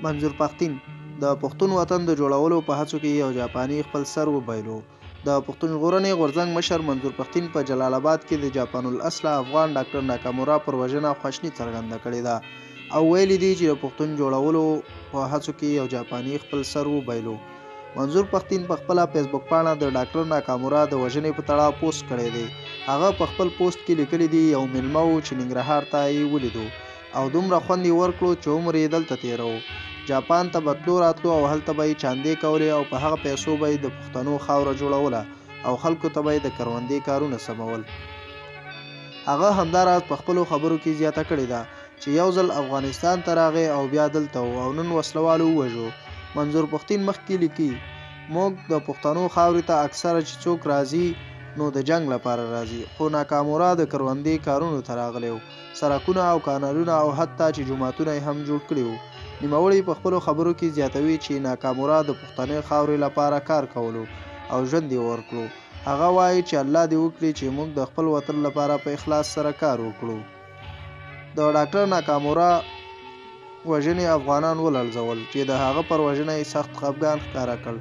منظور پښتين د پښتون وطن د جوړولو په هڅو کې یو جاپاني خپل سر وبایلو. د پښتون ژغورنې غورځنګ مشر منظور پښتين په جلال آباد کې د جاپان الاصله افغان ډاکټر ناکامورا پر وژنه خواشیني څرګنده کړې ده او ویلي دي چې د پښتون جوړولو په هڅو کې یو جاپاني خپل سر وبایلو. منظور پښتين په خپل فیسبوک باندې د ډاکټر ناکامورا د وژنې په تړاو پوسټ کړی دی. هغه په خپل پوسټ کې لیکلي دي یو مېلمه و چې ننګرهار ته یې ولیدو او دومره خوند یې ورکړو چې عمر یې دلته تېرو. جاپان ته بتلو راتلو او هلته به یې چاندې کولې او په هغه پیسو به یې د پښتنو خاوره جوړوله او خلکو ته به یې د کروندې کارونه سمول. هغه همداراز په خپلو خبرو کې زیاته کړې ده چې یو ځل افغانستان ته راغی او بیا دلته او نن وسلوالو ووژو. منظور پښتين مخکې لیکي موږ د پښتنو خاورې ته اکثره چې څوک راځي نو د جنگ لپاره راځي، خو ناکامورا د کروندې کارونو ته راغلی و، سړکونه او کانالونه او حتی چې جوماتونه یې هم جوړ کړي وو. نوموړی په خپلو خبرو کې زیاتوي چې ناکامورا د پښتنې خاورې لپاره کار کولو او ژوند یې ورکړو. هغه وایي چې الله دې وکړي چې موږ د خپل وطن لپاره په اخلاص سره کار وکړو. د ډاکټر ناکامورا وژنې افغانان ولړزول چې د هغه پر وژنه یې سخت خفګان ښکاره کړ.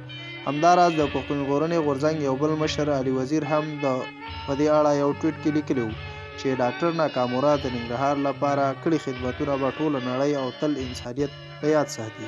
همداراز د پښتون ژغورنې غورځنګ یو بل مشر علي وزیر هم په دې اړه یو ټویټ کې لیکلی و چې ډاکټر ناکامورا د ننګرهار لپاره کړي خدمتونه به ټوله نړۍ او تل انسانیت په یاد ساتي.